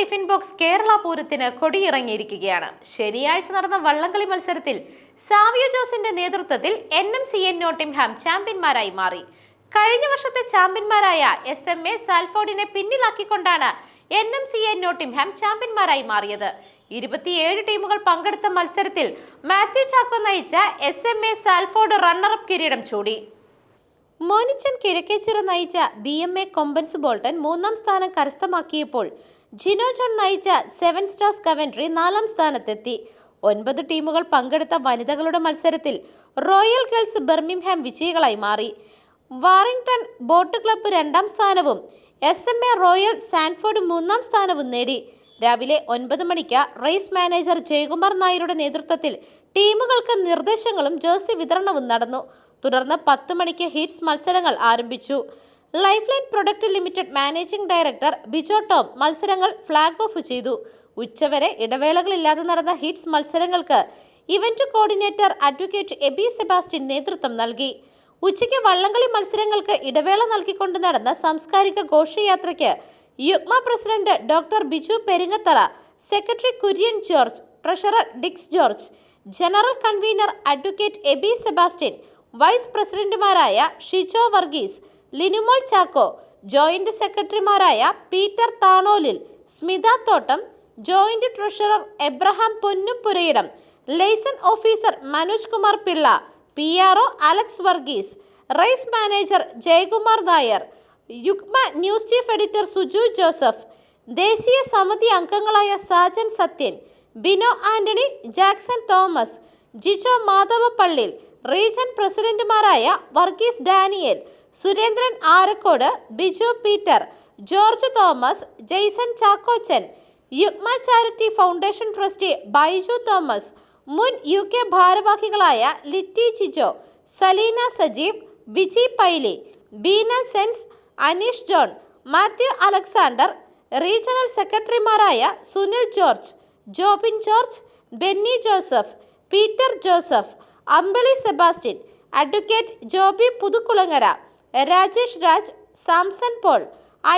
Tiffin box Kerala പൂരത്തിന് കൊടിയിറങ്ങിയിരിക്കുകയാണ്. ശനിയാഴ്ച നടന്ന വള്ളംകളി മത്സരത്തിൽ സാവിയോ ജോസിന്റെ നേതൃത്വത്തിൽ NMCA നോട്ടിംഗ്ഹാം ചാമ്പ്യന്മാരായി മാറി. കഴിഞ്ഞ വർഷത്തെ ചാമ്പ്യന്മാരായ SMA സാൽഫോർഡിനെ പിന്നിലാക്കിക്കൊണ്ടാണ് NMCA നോട്ടിംഗ്ഹാം ചാമ്പ്യന്മാരായി മാറിയത്. 27 ടീമുകൾ പങ്കെടുത്ത മത്സരത്തിൽ മാത്യു ചാക്കോ നയിച്ച SMA സാൽഫോർഡ് റണ്ണറപ്പ് കിരീടം ചൂടി. മോനിച്ചൻ കിഴക്കേച്ചിറ നയിച്ച BMA കൊമ്പൻസ് ബോൾട്ടൺ 3ാം സ്ഥാനം കരസ്ഥമാക്കിയപ്പോൾ ജിനോ ജോൺ നയിച്ച 7 സ്റ്റാർസ് കവൻട്രി 4ാം സ്ഥാനത്തെത്തി. 9 ടീമുകൾ പങ്കെടുത്ത വനിതകളുടെ മത്സരത്തിൽ റോയൽ ഗേൾസ് ബർമിംഗ്ഹാം വിജയികളായി മാറി. വാറിംഗ്ടൺ ബോട്ട് ക്ലബ്ബ് 2ാം സ്ഥാനവും SMA റോയൽ സാൻഫോർഡ് 3ാം സ്ഥാനവും നേടി. രാവിലെ 9 മണിക്ക് റേസ് മാനേജർ ജയകുമാർ നായരുടെ നേതൃത്വത്തിൽ ടീമുകൾക്ക് നിർദ്ദേശങ്ങളും ജേഴ്സി വിതരണവും നടന്നു. തുടർന്ന് 10 മണിക്ക് ഹീറ്റ്സ് മത്സരങ്ങൾ ആരംഭിച്ചു. Life line product limited managing director Bijo Tom മത്സരങ്ങൾ ഫ്ലാഗ് ഓഫ് ചെയ്തു. ഉച്ചവരെ ഇടവേളകളില്ലാതെ നടന്ന ഹീറ്റ്സ് മത്സരങ്ങൾക്ക് event coordinator advocate Eby Sebastian നേതൃത്വം നൽകി. ഉച്ചയ്ക്ക് വള്ളംകളി മത്സരങ്ങൾക്ക് ഇടവേള നൽകിക്കൊണ്ട് നടന്ന സാംസ്കാരിക ഘോഷയാത്രയ്ക്ക് യുഗ്മ president doctor Biju Peringathara, secretary Kurian George, treasurer Dix George, general convener advocate Eby Sebastian, vice പ്രസിഡന്റുമാരായ ഷിജോ വർഗീസ്, ലിനുമോൾ ചാക്കോ, ജോയിന്റ് സെക്രട്ടറിമാരായ Peter Thanolil, Smitha Thottam, joint treasurer Abraham Ponnumpurayidam, liaison officer Manoj Kumar Pillai, PRO Alex Varghese, race manager Jayakumar Nair, Yugma news chief editor Suju Joseph, ദേശീയ സമിതി അംഗങ്ങളായ Sajan Sathyan, Bino Antony, Jackson Thomas, Jijo Madhavappallil, region പ്രസിഡന്റുമാരായ Varghese Daniel, Surendran Arakkode, Biju Peter, George Thomas, Jaison Chackochan, Yugma charity foundation trustee Baiju Thomas, മുൻ UK ഭാരവാഹികളായ Litty Jijo, Saleena Sajeev, Biji Paily, Beena Sens, Aneesh John, Mathew Alexander, regional സെക്രട്ടറിമാരായ Sunil George, Jobin George, Benny Joseph, Peter Joseph, അമ്പിളി Sebastian, advocate Joby Puthukulangara, Rajesh Raj, Samson Paul,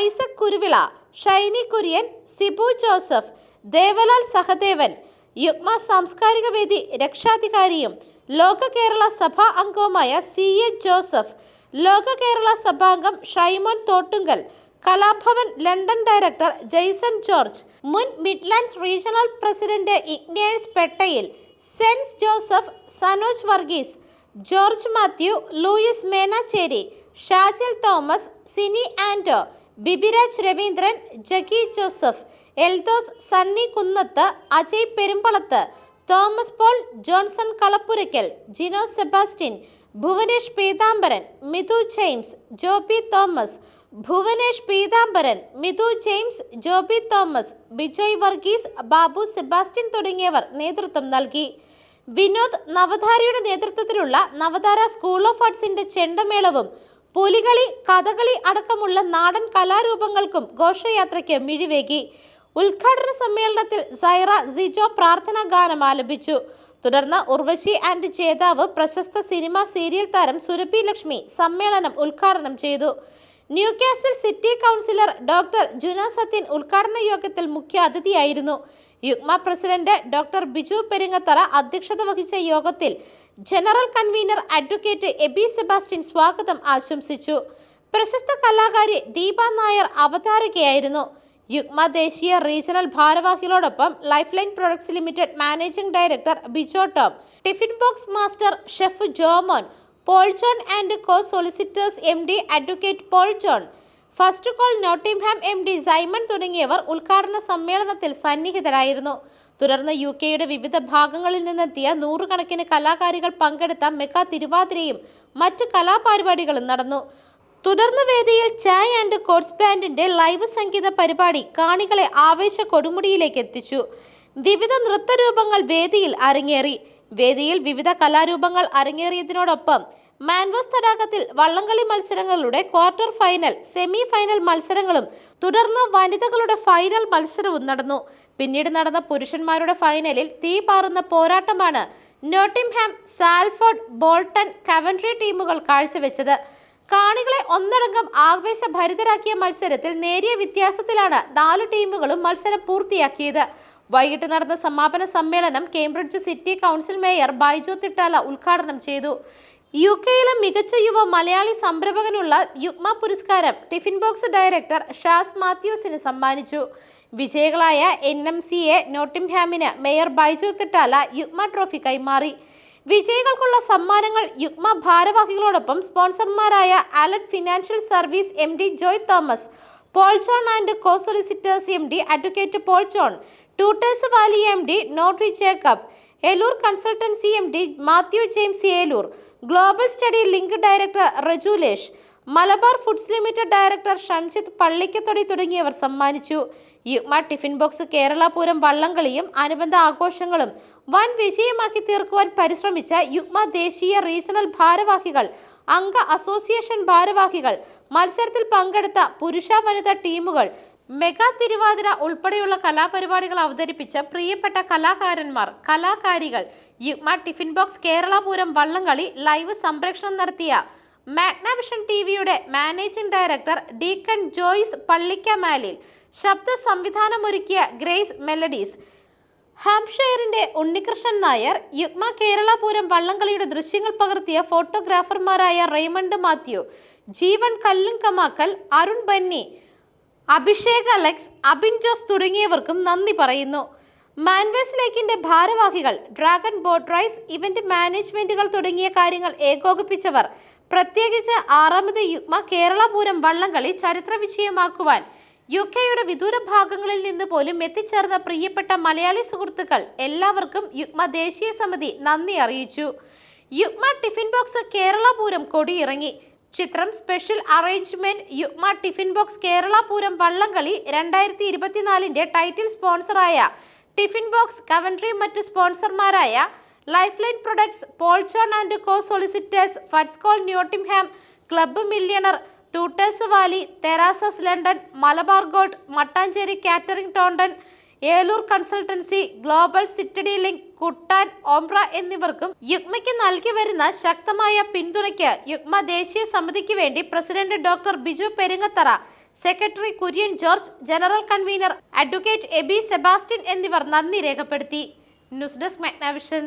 Isaac Kuruvilla, Shiny Kurian, Sibu Joseph, Devalal Sahadevan, Yugma സാംസ്കാരിക വേദി രക്ഷാധികാരിയും ലോക കേരള സഭാ അംഗവുമായ CA ജോസഫ്, ലോക കേരള സഭാംഗം Shaimon Thottunkal, Kalabhavan London director Jaison George, മുൻ മിഡ്ലാൻഡ്സ് റീജിയണൽ പ്രസിഡന്റ് ഇഗ്നേഴ്സ് Pettayil, Sens Joseph, Sanoj Varghese, George Mathew, Louis Menachery, Shajil Thomas, Sini Ando, Bibiraj Raveendran, Jagi Joseph, Eldhose Sunny Kunnath, Ajay Perumbalath, Thomas Paul, Johnson Kalappurackal, Gino Sebastian, Bhuvanesh Peethambaran, Mithu James, Joby Thomas, Bhuvanesh Peethambaran, Mithu James, Joby Thomas, Bijoy Varghese, Babu Sebastian തുടങ്ങിയവർ നേതൃത്വം നൽകി. വിനോദ് നവധാരയുടെ നേതൃത്വത്തിലുള്ള നവധാര സ്കൂൾ ഓഫ് ആർട്സിന്റെ ചെണ്ടമേളവും പുലികളി, കഥകളി അടക്കമുള്ള നാടൻ കലാരൂപങ്ങൾക്കും ഘോഷയാത്രയ്ക്ക് മിഴിവേകി. ഉദ്ഘാടന സമ്മേളനത്തിൽ സൈറ സിജോ പ്രാർത്ഥനാ ഗാനം ആലപിച്ചു. തുടർന്ന് ഉർവശി ആൻഡ് ജേതാവ് പ്രശസ്ത സിനിമ സീരിയൽ താരം സുരഭി ലക്ഷ്മി സമ്മേളനം ഉദ്ഘാടനം ചെയ്തു. Newcastle city councillor doctor Juna Sathyan ഉദ്ഘാടന യോഗത്തിൽ മുഖ്യ അതിഥിയായിരുന്നു. യുഗ്മ പ്രസിഡന്റ് ഡോക്ടർ ബിജു പെരിങ്ങത്തറ അധ്യക്ഷത വഹിച്ച യോഗത്തിൽ general convener advocate Eby Sebastian സ്വാഗതം ആശംസിച്ചു. പ്രശസ്ത കലാകാരി ദീപ നായർ അവതാരകയായിരുന്നു. യുഗ്മ ദേശീയ റീജിയണൽ ഭാരവാഹികളോടൊപ്പം life line products limited managing director Bijo Tom, tiffin box master chef Jomon, Paul John and co solicitors MD advocate Paul John, first call Nottingham MD Simon തുടങ്ങിയവർ ഉദ്ഘാടന സമ്മേളനത്തിൽ സന്നിഹിതരായിരുന്നു. തുടർന്ന് UKയുടെ വിവിധ ഭാഗങ്ങളിൽ നിന്നെത്തിയ നൂറുകണക്കിന് കലാകാരികൾ പങ്കെടുത്ത മെഗാ തിരുവാതിരയും മറ്റ് കലാപരിപാടികളും നടന്നു. തുടർന്ന് വേദിയിൽ ചായ് ആൻഡ് കോട്സ് ബാൻഡിന്റെ ലൈവ് സംഗീത പരിപാടി കാണികളെ ആവേശ കൊടുമുടിയിലേക്ക് എത്തിച്ചു. വിവിധ നൃത്തരൂപങ്ങൾ വേദിയിൽ അരങ്ങേറി. വേദിയിൽ വിവിധ കലാരൂപങ്ങൾ അരങ്ങേറിയതിനോടൊപ്പം മാൻവോസ് തടാകത്തിൽ വള്ളംകളി മത്സരങ്ങളുടെ ക്വാർട്ടർ ഫൈനൽ, സെമി ഫൈനൽ മത്സരങ്ങളും തുടർന്ന് വനിതകളുടെ ഫൈനൽ മത്സരവും നടന്നു. പിന്നീട് നടന്ന പുരുഷന്മാരുടെ ഫൈനലിൽ തീ പാറുന്ന പോരാട്ടമാണ് നോട്ടിംഗ്ഹാം, സാൽഫോർഡ്, ബോൾട്ടൺ, കവൻട്രി ടീമുകൾ കാഴ്ചവെച്ചത്. കാണികളെ ഒന്നടങ്കം ആവേശഭരിതരാക്കിയ മത്സരത്തിൽ നേരിയ വ്യത്യാസത്തിലാണ് 4 ടീമുകളും മത്സരം പൂർത്തിയാക്കിയത്. വൈകിട്ട് നടന്ന സമാപന സമ്മേളനം Cambridge city council mayor Baiju Thittala ഉദ്ഘാടനം ചെയ്തു. UK-യിലെ മികച്ച യുവ മലയാളി സംരംഭകനുള്ള യുഗ്മ പുരസ്കാരം ടിഫിൻ ബോക്സ് ഡയറക്ടർ ഷാസ് മാത്യൂസിന് സമ്മാനിച്ചു. വിജയികളായ NMCA നോട്ടിംഗ്ഹാമിന് മേയർ ബൈജു തിട്ടാല യുഗ്മ ട്രോഫി കൈമാറി. വിജയികൾക്കുള്ള സമ്മാനങ്ങൾ യുഗ്മ ഭാരവാഹികളോടൊപ്പം സ്പോൺസർമാരായ alert financial service MD Joy Thomas, Paul John and co solicitors MD advocate Paul John, tutors valley MD Notry Jacob, Eloor consultancy MD Mathew James Eloor, global study link director റജുലേഷ്, Malabar foods limited director Shamjith Pallikkathodi തുടങ്ങിയവർ സമ്മാനിച്ചു. Yugma tiffin box Kerala Pooram വള്ളംകളിയും അനുബന്ധ ആഘോഷങ്ങളും വൻ വിജയമാക്കി തീർക്കുവാൻ പരിശ്രമിച്ച യുഗ്മ ദേശീയ regional ഭാരവാഹികൾ, അംഗ അസോസിയേഷൻ ഭാരവാഹികൾ, മത്സരത്തിൽ പങ്കെടുത്ത പുരുഷ വനിതാ ടീമുകൾ, മെഗാ തിരുവാതിര ഉൾപ്പെടെയുള്ള കലാപരിപാടികൾ അവതരിപ്പിച്ച പ്രിയപ്പെട്ട കലാകാരന്മാർ, കലാകാരികൾ, യുഗ്മ ടിഫിൻ ബോക്സ് കേരള പൂരം വള്ളംകളി ലൈവ് സംപ്രേഷണം നടത്തിയ മാഗ്നവിഷൻ TVയുടെ managing director deacon Joyce Pallikkamalil, ശബ്ദ സംവിധാനമൊരുക്കിയ ഗ്രേസ് മെലഡീസ്, ഹാംഷെയറിന്റെ ഉണ്ണികൃഷ്ണൻ നായർ, യുഗ്മ കേരള പൂരം വള്ളംകളിയുടെ ദൃശ്യങ്ങൾ പകർത്തിയ ഫോട്ടോഗ്രാഫർമാരായ റെയ്മണ്ട് മാത്യു, ജീവൻ കല്ലുങ്കമാക്കൽ, അരുൺ ബന്നി, അഭിഷേക് അലക്സ്, അബിൻ ജോസ് തുടങ്ങിയവർക്കും നന്ദി പറയുന്നു. മാൻവേസ് ലേക്കിന്റെ ഭാരവാഹികൾ, ഡ്രാഗൺ ബോട്ട് റൈസ്, ഇവന്റ് മാനേജ്മെന്റുകൾ തുടങ്ങിയ കാര്യങ്ങൾ ഏകോപിപ്പിച്ചവർ, പ്രത്യേകിച്ച് 6ാമത് യുഗ്മ കേരള പൂരം വള്ളംകളി ചരിത്ര വിജയമാക്കുവാൻ UK-യുടെ വിദൂര ഭാഗങ്ങളിൽ നിന്ന് പോലും എത്തിച്ചേർന്ന പ്രിയപ്പെട്ട മലയാളി സുഹൃത്തുക്കൾ എല്ലാവർക്കും യുഗ്മ ദേശീയ സമിതി നന്ദി അറിയിച്ചു. യുഗ്മ ടിഫിൻ ബോക്സ് കേരള പൂരം കൊടിയിറങ്ങി. ചിത്രം special arrangement. Yugma tiffin box Kerala Pooram വള്ളംകളി 2024ന്റെ ടൈറ്റിൽ സ്പോൺസറായ ടിഫിൻ ബോക്സ് കവൻട്രി, മറ്റ് സ്പോൺസർമാരായ life line products, Paul John and co solicitors, first call Nottingham, club millionaire, tutors valley, തെരാസസ് London, Malabar gold, Mattancherry catering Taunton, Eloor consultancy, global study link, Kuttan, Ombra എന്നിവർക്കും യുഗ്മയ്ക്ക് നൽകി വരുന്ന ശക്തമായ പിന്തുണയ്ക്ക് യുഗ്മ ദേശീയ സമിതിക്ക് വേണ്ടി president doctor Biju Peringathara, secretary Kurian George, general convener advocate Eby Sebastian എന്നിവർ നന്ദി രേഖപ്പെടുത്തി. News desk Magnavision.